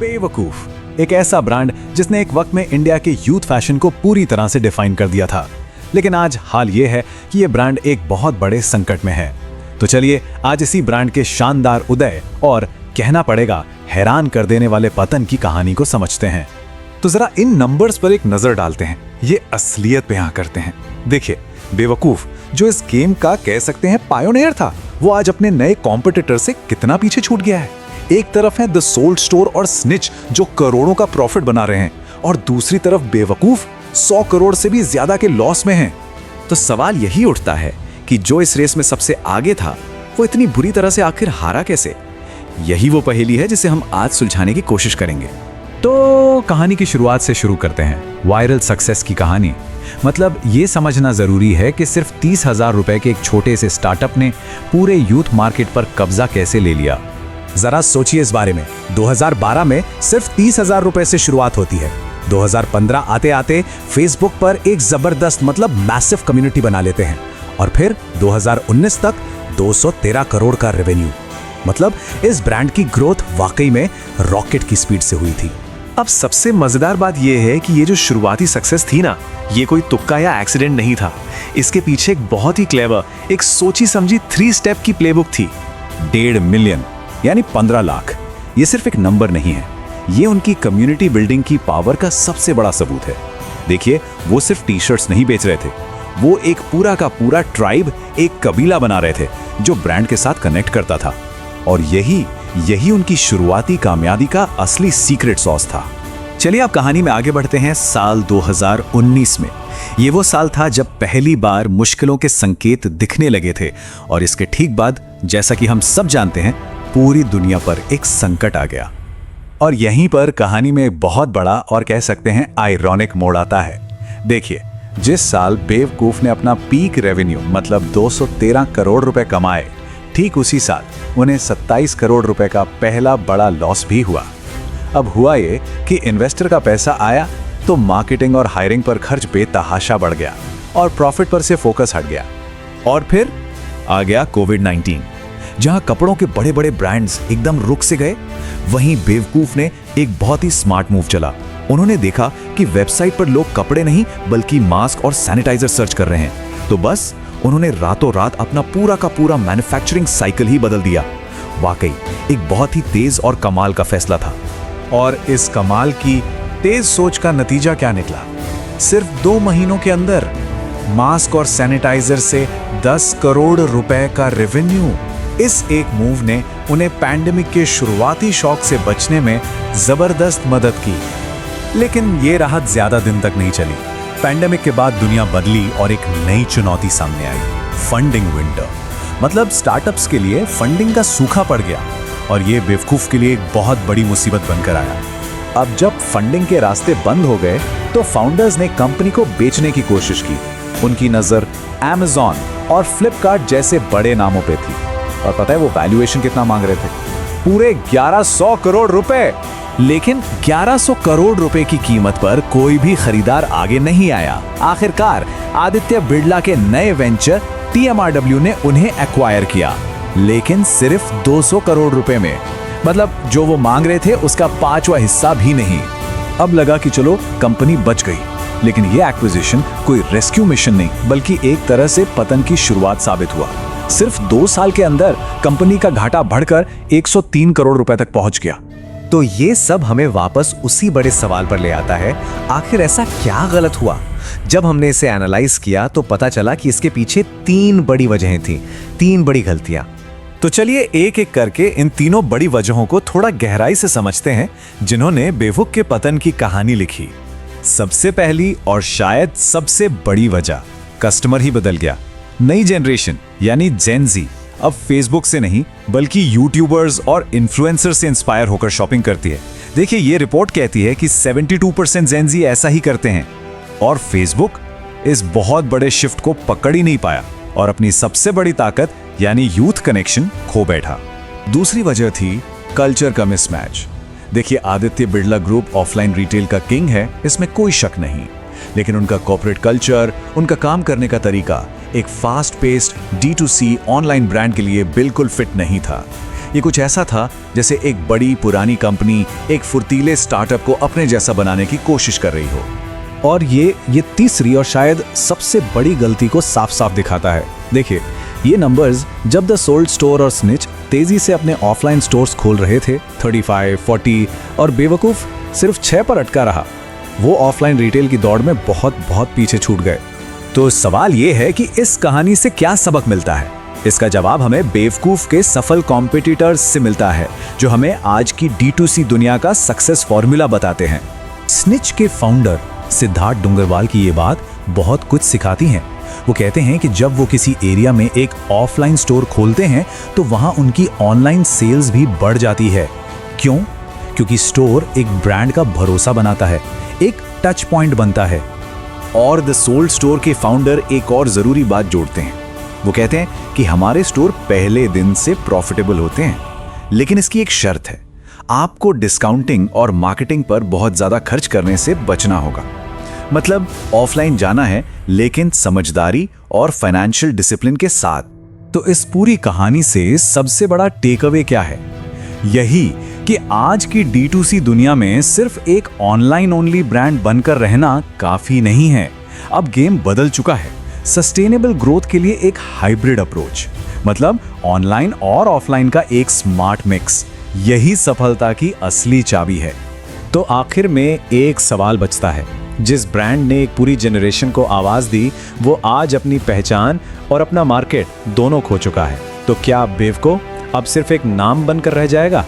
बेवकूफ एक ऐसा ब्रांड जिसने एक वक्त में इंडिया के यूथ फैशन को पूरी तरह से डिफाइन कर दिया था, लेकिन आज हाल ये है कि ये ब्रांड एक बहुत बड़े संकट में है। तो चलिए आज इसी ब्रांड के शानदार उदय और कहना पड़ेगा हैरान कर देने वाले पतन की कहानी को समझते हैं। तो जरा इन नंबर्स पर एक नजर डालते हैं, ये असलियत बयां करते हैं। देखिए, बेवकूफ जो इस गेम का कह सकते हैं पायोनियर था, वो आज अपने नए कॉम्पिटिटर से कितना पीछे छूट गया है। एक तरफ है द सोल्ड स्टोर और स्निच जो करोड़ों का प्रॉफिट बना रहे हैं, और दूसरी तरफ बेवकूफ 100 करोड़ से भी ज्यादा के लॉस में हैं। तो सवाल यही उठता है कि जो इस रेस में सबसे आगे था, वो इतनी बुरी तरह से आखिर हारा कैसे? यही वो पहेली है जिसे हम आज सुलझाने की कोशिश करेंगे। तो कहानी की शुरुआत से शुरू करते हैं। वायरल सक्सेस की कहानी। मतलब ये समझना जरूरी है कि सिर्फ 30,000 रुपए के एक छोटे से स्टार्टअप ने पूरे यूथ मार्केट पर कब्जा कैसे ले लिया। जरा सोचिए इस बारे में। 2012 में सिर्फ 30,000 रुपए से शुरुआत होती है। 2015 आते आते फेसबुक पर एक जबरदस्त मतलब मैसिव कम्युनिटी बना लेते हैं, और फिर 2019 तक 213 करोड़ का रेवेन्यू। मतलब इस ब्रांड की ग्रोथ वाकई में रॉकेट की स्पीड से हुई थी। अब सबसे मजेदार बात यह है कि ये जो शुरुआती सक्सेस थी ना, ये कोई तुक्का या एक्सीडेंट नहीं था। इसके पीछे एक बहुत ही क्लेवर, एक सोची समझी 3 स्टेप की प्लेबुक थी। 1.5 मिलियन यानी 15 लाख ये सिर्फ एक नंबर नहीं है, ये उनकी कम्युनिटी बिल्डिंग की पावर का सबसे बड़ा सबूत है। देखिए, वो सिर्फ टी शर्ट्स नहीं बेच रहे थे, वो एक पूरा का पूरा ट्राइब, एक कबीला बना रहे थे जो ब्रांड के साथ कनेक्ट करता था। और यही उनकी शुरुआती कामयाबी का असली सीक्रेट सॉस था। चलिए अब कहानी में आगे बढ़ते हैं। साल 2019 में, ये वो साल था जब पहली बार मुश्किलों के संकेत दिखने लगे थे, और इसके ठीक बाद, जैसा कि हम सब जानते हैं, पूरी दुनिया पर एक संकट आ गया। और यहीं पर कहानी में एक बहुत बड़ा और कह सकते हैं आयरॉनिक मोड़ आता है। देखिए, जिस साल बेवकूफ ने अपना पीक रेवेन्यू मतलब 213 करोड़ रुपए कमाए, ठीक उसी साल उन्हें 27 करोड़ रुपए का पहला बड़ा लॉस भी हुआ। अब हुआ ये कि इन्वेस्टर का पैसा आया तो मार्केटिंग और हायरिंग पर खर्च बेतहाशा बढ़ गया और प्रॉफिट पर से फोकस हट गया। और फिर आ गया कोविड-19, जहां कपड़ों के बड़े बड़े ब्रांड्स एकदम रुक से गए। वहीं बेवकूफ ने एक बहुत ही स्मार्ट मूव चला। उन्होंने देखा कि वेबसाइट पर लोग कपड़े नहीं बल्कि मास्क और सैनिटाइजर सर्च कर रहे हैं, तो बस उन्होंने रातों रात अपना पूरा का पूरा मैन्युफैक्चरिंग साइकिल ही बदल दिया। वाकई एक बहुत ही तेज और कमाल का फैसला था। और इस कमाल की तेज सोच का नतीजा क्या निकला? सिर्फ 2 महीनों के अंदर मास्क और सैनिटाइजर से 10 करोड़ रुपए का रेवेन्यू। इस एक मूव ने उन्हें पैंडेमिक के शुरुआती शॉक से बचने में जबरदस्त मदद की। लेकिन ये राहत ज्यादा दिन तक नहीं चली। पैंडेमिक के बाद दुनिया बदली और एक नई चुनौती सामने आई, फंडिंग विंटर। मतलब स्टार्टअप्स के लिए फंडिंग का सूखा पड़ गया, और ये बेवकूफ के लिए एक बहुत बड़ी मुसीबत बनकर आया। अब जब फंडिंग के रास्ते बंद हो गए तो फाउंडर्स ने कंपनी को बेचने की कोशिश की। उनकी नजर Amazon और फ्लिपकार्ट जैसे बड़े नामों पे थी, और पता है वो वैल्यूएशन कितना मांग रहे थे? पूरे 1100 करोड़ रुपए। लेकिन 1100 करोड़ रुपए की कीमत पर कोई भी खरीदार आगे नहीं आया। आखिरकार आदित्य बिरला के नए वेंचर TMRW ने उन्हें एक्वायर किया, लेकिन सिर्फ 200 करोड़ रुपए में। मतलब जो वो मांग रहे थे उसका 5वां हिस्सा भी नहीं। अब लगा कि चलो कंपनी बच गई, लेकिन ये एक्विजिशन कोई रेस्क्यू मिशन नहीं बल्कि एक तरह से पतन की शुरुआत साबित हुआ। सिर्फ 2 साल के अंदर कंपनी का घाटा बढ़कर 103 करोड़ रुपए तक पहुंच गया। तो ये सब हमें वापस उसी बड़े सवाल पर ले आता है, आखिर ऐसा क्या गलत हुआ? जब हमने इसे एनालाइज किया तो पता चला कि इसके पीछे 3 बड़ी वजहें थीं, 3 बड़ी गलतियां। तो चलिए एक एक करके इन तीनों बड़ी वजहों को थोड़ा गहराई से समझते हैं, जिन्होंने बेवकूफ के पतन की कहानी लिखी। सबसे पहली और शायद सबसे बड़ी वजह, कस्टमर ही बदल गया। नई जनरेशन यानी जेन ज़ी अब फेसबुक से नहीं बल्कि यूट्यूबर्स और इन्फ्लुएंसर से इंस्पायर होकर शॉपिंग करती है। देखिए, ये रिपोर्ट कहती है कि 72% जेन ज़ी ऐसा ही करते हैं, और फेसबुक इस बहुत बड़े शिफ्ट को पकड़ ही नहीं पाया और अपनी सबसे बड़ी ताकत यानी यूथ कनेक्शन खो बैठा। दूसरी वजह थी कल्चर का मिसमैच। देखिए, Aditya Birla group offline retail का किंग है, इसमें कोई शक नहीं, लेकिन उनका कॉर्पोरेट कल्चर, उनका काम करने का तरीका एक fast paced D2C online brand के लिए बिल्कुल फिट नहीं था। ये कुछ ऐसा था जैसे एक बड़ी पुरानी कंपनी एक फुर्तीले स्टार्टअप को अपने जैसा बनाने की कोशिश कर रही हो। और ये तीसरी और शायद सबसे बड़ी गलती को साफ साफ दिखाता है। देखिए, ये नंबर्स जब द सोल्ड स्टोर और स्निच तेजी से अपने ऑफलाइन स्टोर्स खोल रहे थे, 35, 40 और बेवकूफ सिर्फ 6 पर अटका रहा, वो ऑफलाइन रिटेल की दौड़ में बहुत पीछे छूट गए। तो सवाल ये है कि इस कहानी से क्या सबक मिलता है? इसका जवाब हमें बेवकूफ के सफल कॉम्पिटिटर्स से मिलता है, जो हमें आज की D2C दुनिया का सक्सेस फॉर्मूला बताते हैं। स्निच के फाउंडर सिद्धार्थ डुंगरवाल की ये बात बहुत कुछ सिखाती है। वो कहते हैं कि जब वो किसी एरिया में एक ऑफलाइन स्टोर खोलते हैं तो वहां उनकी ऑनलाइन सेल्स भी बढ़ जाती है। क्यों? क्योंकि स्टोर एक ब्रांड का भरोसा बनाता है, एक टच पॉइंट बनता है। और द सोल्ड स्टोर के फाउंडर एक और जरूरी बात जोड़ते हैं। वो कहते हैं कि हमारे स्टोर पहले दिन से प्रॉफिटेबल होते हैं, लेकिन इसकी एक शर्त है, आपको डिस्काउंटिंग और मार्केटिंग पर बहुत ज्यादा खर्च करने से बचना होगा। मतलब ऑफलाइन जाना है, लेकिन समझदारी और फाइनेंशियल डिसिप्लिन के साथ। तो इस पूरी कहानी से सबसे बड़ा टेक अवे क्या है? यही कि आज की D2C दुनिया में सिर्फ एक ऑनलाइन ओनली ब्रांड बनकर रहना काफी नहीं है। अब गेम बदल चुका है। सस्टेनेबल ग्रोथ के लिए एक हाइब्रिड अप्रोच, मतलब ऑनलाइन और ऑफलाइन का एक स्मार्ट मिक्स, यही सफलता की असली चाबी है। तो आखिर में एक सवाल बचता है। जिस ब्रांड ने एक पूरी जनरेशन को आवाज दी, वो आज अपनी पहचान और अपना मार्केट दोनों खो चुका है। तो क्या बेवको अब सिर्फ एक नाम बनकर रह जाएगा?